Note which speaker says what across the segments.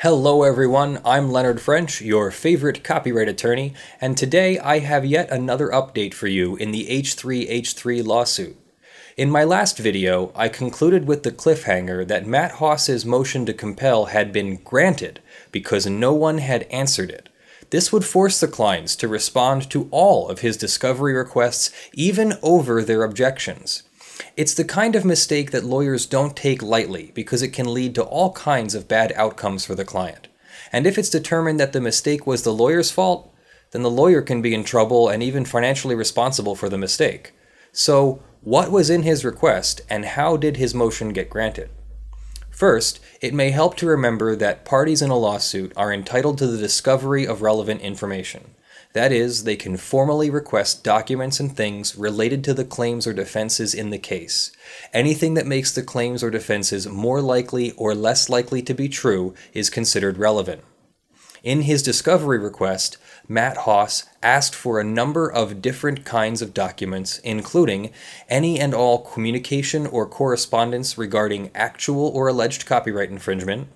Speaker 1: Hello everyone, I'm Leonard French, your favorite copyright attorney, and today I have yet another update for you in the h3h3 lawsuit. In my last video, I concluded with the cliffhanger that Matt Haas's motion to compel had been granted because no one had answered it. This would force the Kleins to respond to all of his discovery requests, even over their objections. It's the kind of mistake that lawyers don't take lightly because it can lead to all kinds of bad outcomes for the client. And if it's determined that the mistake was the lawyer's fault, then the lawyer can be in trouble and even financially responsible for the mistake. So, what was in his request and how did his motion get granted? First, it may help to remember that parties in a lawsuit are entitled to the discovery of relevant information. That is, they can formally request documents and things related to the claims or defenses in the case. Anything that makes the claims or defenses more likely or less likely to be true is considered relevant. In his discovery request, Matt Haas asked for a number of different kinds of documents, including any and all communication or correspondence regarding actual or alleged copyright infringement,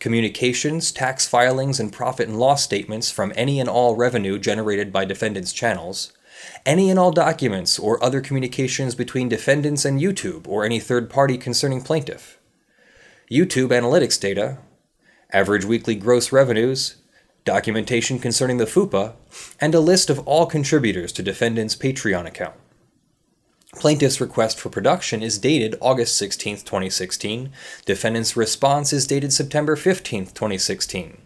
Speaker 1: communications, tax filings, and profit and loss statements from any and all revenue generated by defendants' channels, any and all documents or other communications between defendants and YouTube or any third party concerning plaintiff, YouTube analytics data, average weekly gross revenues, documentation concerning the FUPA, and a list of all contributors to defendants' Patreon account. Plaintiff's request for production is dated August 16, 2016. Defendant's response is dated September 15, 2016.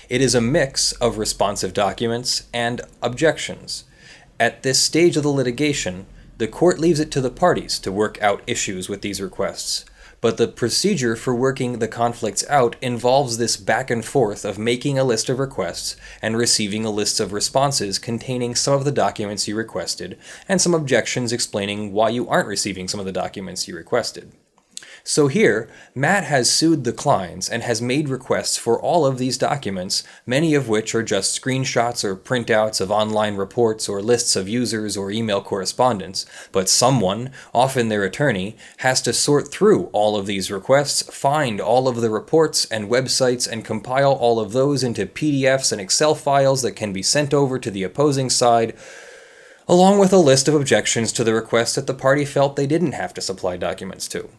Speaker 1: It is a mix of responsive documents and objections. At this stage of the litigation, the court leaves it to the parties to work out issues with these requests. But the procedure for working the conflicts out involves this back and forth of making a list of requests and receiving a list of responses containing some of the documents you requested and some objections explaining why you aren't receiving some of the documents you requested. So here, Matt has sued the Kleins and has made requests for all of these documents, many of which are just screenshots or printouts of online reports or lists of users or email correspondence, but someone, often their attorney, has to sort through all of these requests, find all of the reports and websites, and compile all of those into PDFs and Excel files that can be sent over to the opposing side, along with a list of objections to the request that the party felt they didn't have to supply documents to.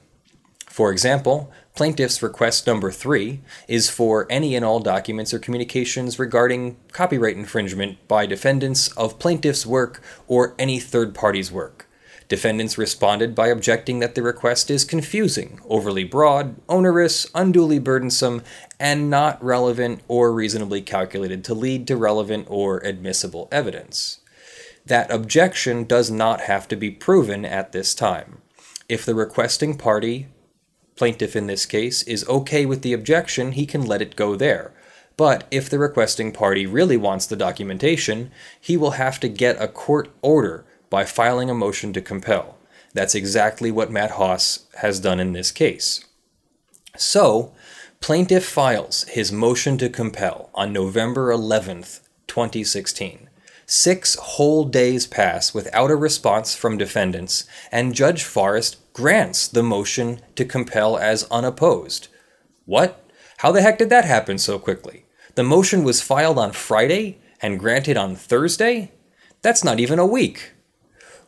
Speaker 1: For example, plaintiff's request number 3 is for any and all documents or communications regarding copyright infringement by defendants of plaintiff's work or any third party's work. Defendants responded by objecting that the request is confusing, overly broad, onerous, unduly burdensome, and not relevant or reasonably calculated to lead to relevant or admissible evidence. That objection does not have to be proven at this time. If the requesting party, plaintiff in this case, is okay with the objection, he can let it go there. But if the requesting party really wants the documentation, he will have to get a court order by filing a motion to compel. That's exactly what Matt Haas has done in this case. So, plaintiff files his motion to compel on November 11th, 2016. 6 whole days pass without a response from defendants, and Judge Forrest grants the motion to compel as unopposed. What? How the heck did that happen so quickly? The motion was filed on Friday and granted on Thursday? That's not even a week.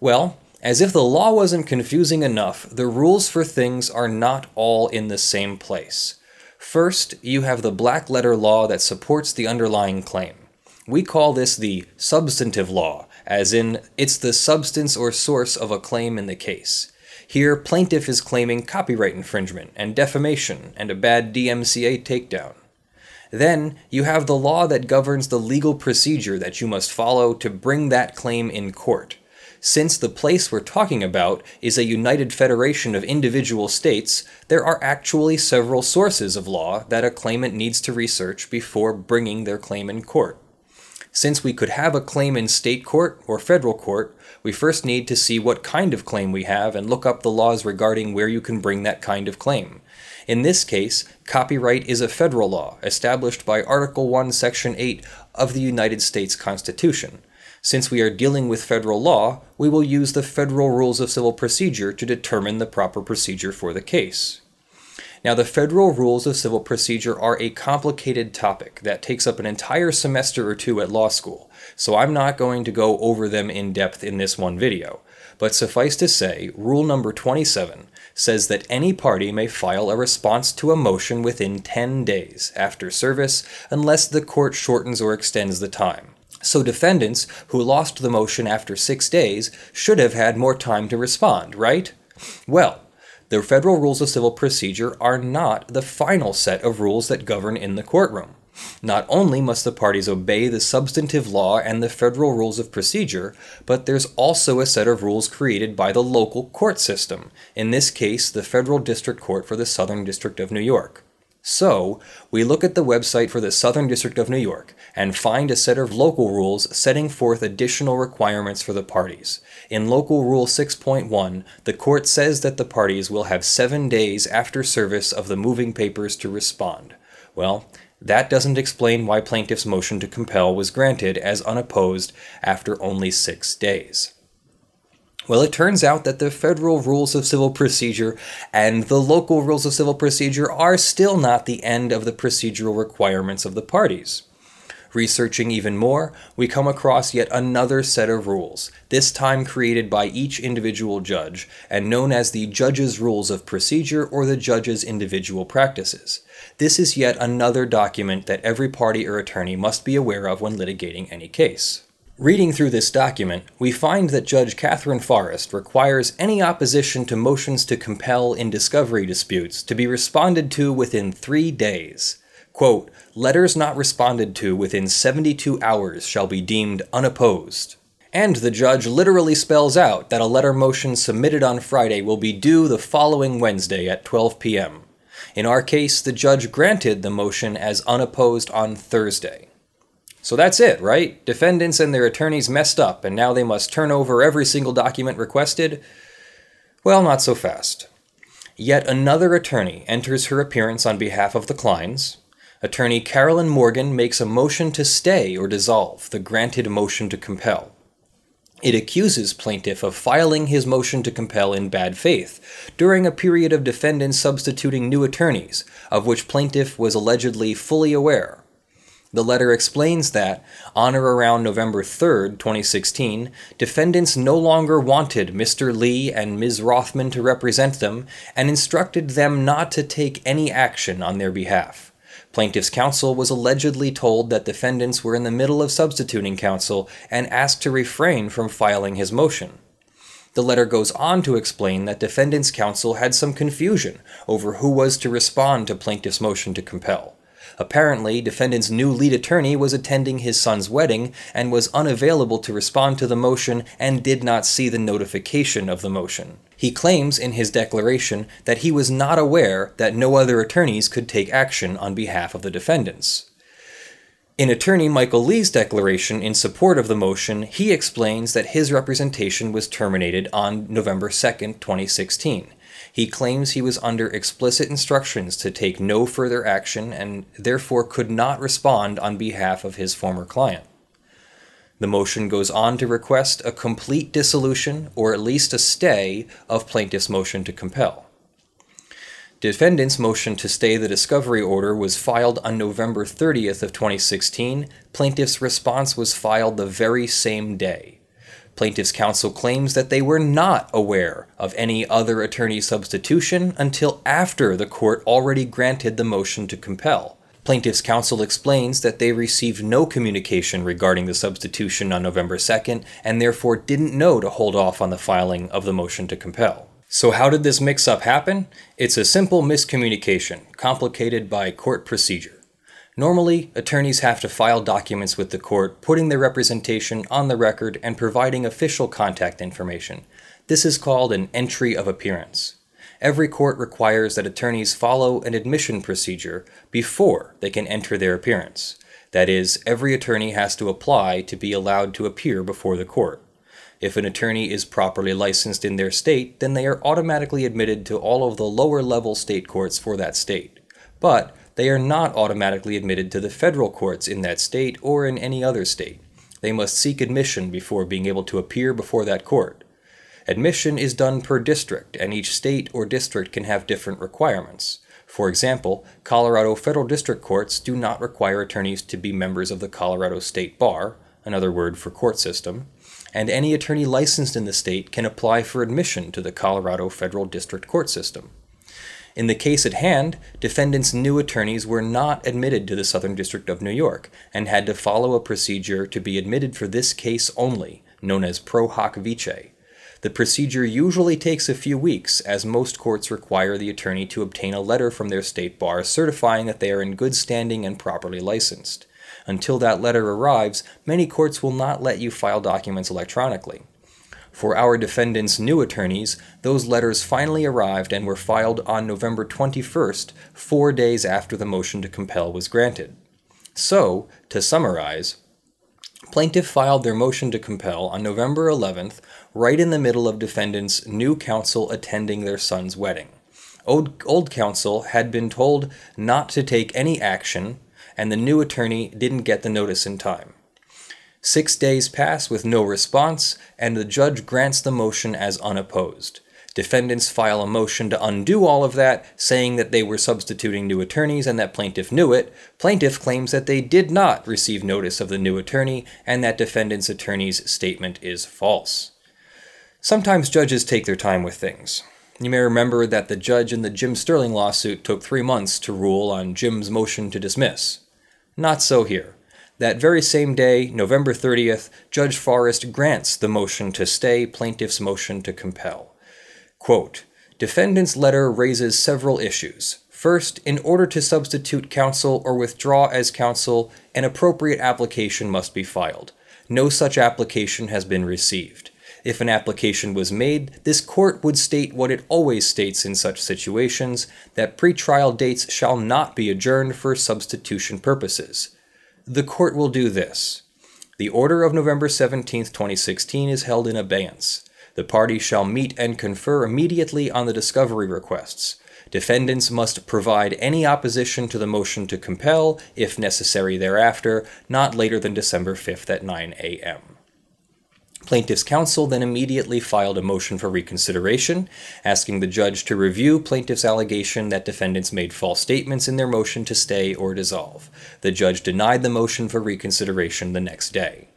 Speaker 1: Well, as if the law wasn't confusing enough, the rules for things are not all in the same place. First, you have the black letter law that supports the underlying claim. We call this the substantive law, as in, it's the substance or source of a claim in the case. Here, plaintiff is claiming copyright infringement and defamation and a bad DMCA takedown. Then, you have the law that governs the legal procedure that you must follow to bring that claim in court. Since the place we're talking about is a united federation of individual states, there are actually several sources of law that a claimant needs to research before bringing their claim in court. Since we could have a claim in state court or federal court, we first need to see what kind of claim we have and look up the laws regarding where you can bring that kind of claim. In this case, copyright is a federal law established by Article 1, Section 8 of the United States Constitution. Since we are dealing with federal law, we will use the Federal Rules of Civil Procedure to determine the proper procedure for the case. Now, the federal rules of civil procedure are a complicated topic that takes up an entire semester or two at law school, so I'm not going to go over them in depth in this one video. But suffice to say, rule number 27 says that any party may file a response to a motion within 10 days after service unless the court shortens or extends the time. So defendants who lost the motion after 6 days should have had more time to respond, right? Well, the federal rules of civil procedure are not the final set of rules that govern in the courtroom. Not only must the parties obey the substantive law and the federal rules of procedure, but there's also a set of rules created by the local court system, in this case the Federal District Court for the Southern District of New York. So, we look at the website for the Southern District of New York and find a set of local rules setting forth additional requirements for the parties. In Local Rule 6.1, the court says that the parties will have 7 days after service of the moving papers to respond. Well, that doesn't explain why plaintiff's motion to compel was granted as unopposed after only 6 days. Well, it turns out that the federal rules of civil procedure and the local rules of civil procedure are still not the end of the procedural requirements of the parties. Researching even more, we come across yet another set of rules, this time created by each individual judge, and known as the Judge's Rules of Procedure or the Judge's Individual Practices. This is yet another document that every party or attorney must be aware of when litigating any case. Reading through this document, we find that Judge Catherine Forrest requires any opposition to motions to compel in discovery disputes to be responded to within 3 days. Quote, "Letters not responded to within 72 hours shall be deemed unopposed." And the judge literally spells out that a letter motion submitted on Friday will be due the following Wednesday at 12 p.m. In our case, the judge granted the motion as unopposed on Thursday. So that's it, right? Defendants and their attorneys messed up, and now they must turn over every single document requested? Well, not so fast. Yet another attorney enters her appearance on behalf of the Kleins. Attorney Carolyn Morgan makes a motion to stay or dissolve the granted motion to compel. It accuses plaintiff of filing his motion to compel in bad faith during a period of defendants substituting new attorneys, of which plaintiff was allegedly fully aware. The letter explains that, on or around November 3, 2016, defendants no longer wanted Mr. Lee and Ms. Rothman to represent them and instructed them not to take any action on their behalf. Plaintiff's counsel was allegedly told that defendants were in the middle of substituting counsel and asked to refrain from filing his motion. The letter goes on to explain that defendants' counsel had some confusion over who was to respond to plaintiff's motion to compel. Apparently, defendant's new lead attorney was attending his son's wedding and was unavailable to respond to the motion and did not see the notification of the motion. He claims in his declaration that he was not aware that no other attorneys could take action on behalf of the defendants. In attorney Michael Lee's declaration in support of the motion, he explains that his representation was terminated on November 2, 2016. He claims he was under explicit instructions to take no further action and therefore could not respond on behalf of his former client. The motion goes on to request a complete dissolution or at least a stay of plaintiff's motion to compel. Defendant's motion to stay the discovery order was filed on November 30th of 2016. Plaintiff's response was filed the very same day. Plaintiff's counsel claims that they were not aware of any other attorney substitution until after the court already granted the motion to compel. Plaintiff's counsel explains that they received no communication regarding the substitution on November 2nd and therefore didn't know to hold off on the filing of the motion to compel. So how did this mix-up happen? It's a simple miscommunication, complicated by court procedure. Normally, attorneys have to file documents with the court, putting their representation on the record and providing official contact information. This is called an entry of appearance. Every court requires that attorneys follow an admission procedure before they can enter their appearance. That is, every attorney has to apply to be allowed to appear before the court. If an attorney is properly licensed in their state, then they are automatically admitted to all of the lower-level state courts for that state. But they are not automatically admitted to the federal courts in that state or in any other state. They must seek admission before being able to appear before that court. Admission is done per district, and each state or district can have different requirements. For example, Colorado federal district courts do not require attorneys to be members of the Colorado State Bar, another word for court system, and any attorney licensed in the state can apply for admission to the Colorado federal district court system. In the case at hand, defendants' new attorneys were not admitted to the Southern District of New York and had to follow a procedure to be admitted for this case only, known as pro hoc vice. The procedure usually takes a few weeks, as most courts require the attorney to obtain a letter from their state bar certifying that they are in good standing and properly licensed. Until that letter arrives, many courts will not let you file documents electronically. For our defendants' new attorneys, those letters finally arrived and were filed on November 21st, 4 days after the motion to compel was granted. So, to summarize, plaintiff filed their motion to compel on November 11th, right in the middle of defendants' new counsel attending their son's wedding. Old counsel had been told not to take any action, and the new attorney didn't get the notice in time. 6 days pass with no response, and the judge grants the motion as unopposed. Defendants file a motion to undo all of that, saying that they were substituting new attorneys and that plaintiff knew it. Plaintiff claims that they did not receive notice of the new attorney and that defendant's attorney's statement is false. Sometimes judges take their time with things. You may remember that the judge in the Jim Sterling lawsuit took 3 months to rule on Jim's motion to dismiss. Not so here. That very same day, November 30th, Judge Forrest grants the motion to stay plaintiff's motion to compel. Quote, defendant's letter raises several issues. First, in order to substitute counsel or withdraw as counsel, an appropriate application must be filed. No such application has been received. If an application was made, this court would state what it always states in such situations, that pretrial dates shall not be adjourned for substitution purposes. The court will do this. The order of November 17, 2016 is held in abeyance. The parties shall meet and confer immediately on the discovery requests. Defendants must provide any opposition to the motion to compel, if necessary thereafter, not later than December 5th at 9 a.m. Plaintiff's counsel then immediately filed a motion for reconsideration, asking the judge to review plaintiff's allegation that defendants made false statements in their motion to stay or dissolve. The judge denied the motion for reconsideration the next day.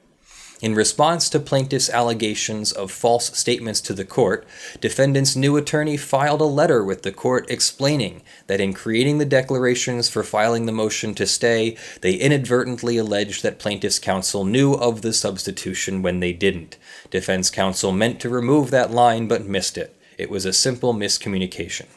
Speaker 1: In response to plaintiff's allegations of false statements to the court, defendant's new attorney filed a letter with the court explaining that in creating the declarations for filing the motion to stay, they inadvertently alleged that plaintiff's counsel knew of the substitution when they didn't. Defense counsel meant to remove that line but missed it. It was a simple miscommunication.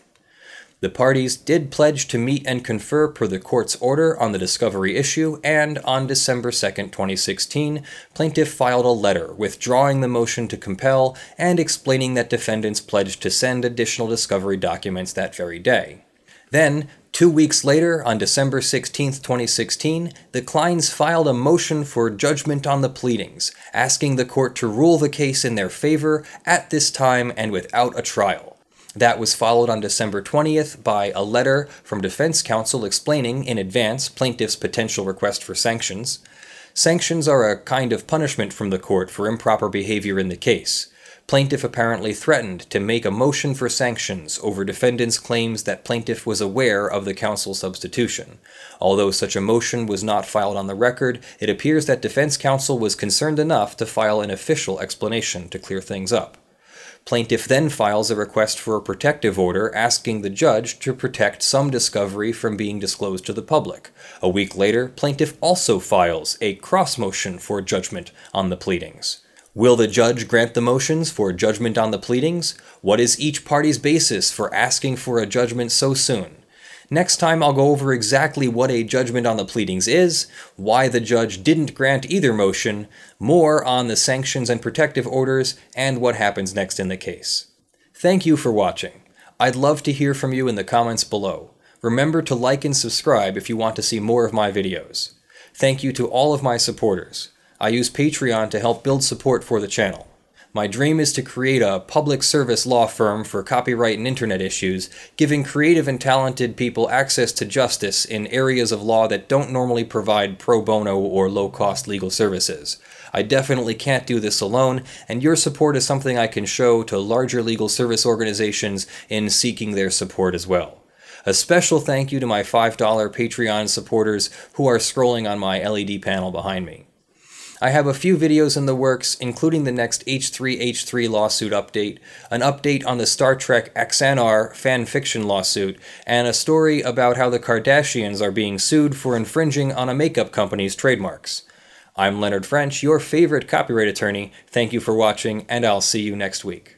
Speaker 1: The parties did pledge to meet and confer per the court's order on the discovery issue, and on December 2, 2016, plaintiff filed a letter withdrawing the motion to compel and explaining that defendants pledged to send additional discovery documents that very day. Then, 2 weeks later, on December 16, 2016, the Kleins filed a motion for judgment on the pleadings, asking the court to rule the case in their favor at this time and without a trial. That was followed on December 20th by a letter from defense counsel explaining in advance plaintiff's potential request for sanctions. Sanctions are a kind of punishment from the court for improper behavior in the case. Plaintiff apparently threatened to make a motion for sanctions over defendant's claims that plaintiff was aware of the counsel substitution. Although such a motion was not filed on the record, it appears that defense counsel was concerned enough to file an official explanation to clear things up. Plaintiff then files a request for a protective order asking the judge to protect some discovery from being disclosed to the public. A week later, plaintiff also files a cross motion for judgment on the pleadings. Will the judge grant the motions for judgment on the pleadings? What is each party's basis for asking for a judgment so soon? Next time I'll go over exactly what a judgment on the pleadings is, why the judge didn't grant either motion, more on the sanctions and protective orders, and what happens next in the case. Thank you for watching. I'd love to hear from you in the comments below. Remember to like and subscribe if you want to see more of my videos. Thank you to all of my supporters. I use Patreon to help build support for the channel. My dream is to create a public service law firm for copyright and internet issues, giving creative and talented people access to justice in areas of law that don't normally provide pro bono or low-cost legal services. I definitely can't do this alone, and your support is something I can show to larger legal service organizations in seeking their support as well. A special thank you to my $5 Patreon supporters who are scrolling on my LED panel behind me. I have a few videos in the works, including the next H3H3 lawsuit update, an update on the Star Trek Axanar fanfiction lawsuit, and a story about how the Kardashians are being sued for infringing on a makeup company's trademarks. I'm Leonard French, your favorite copyright attorney. Thank you for watching, and I'll see you next week.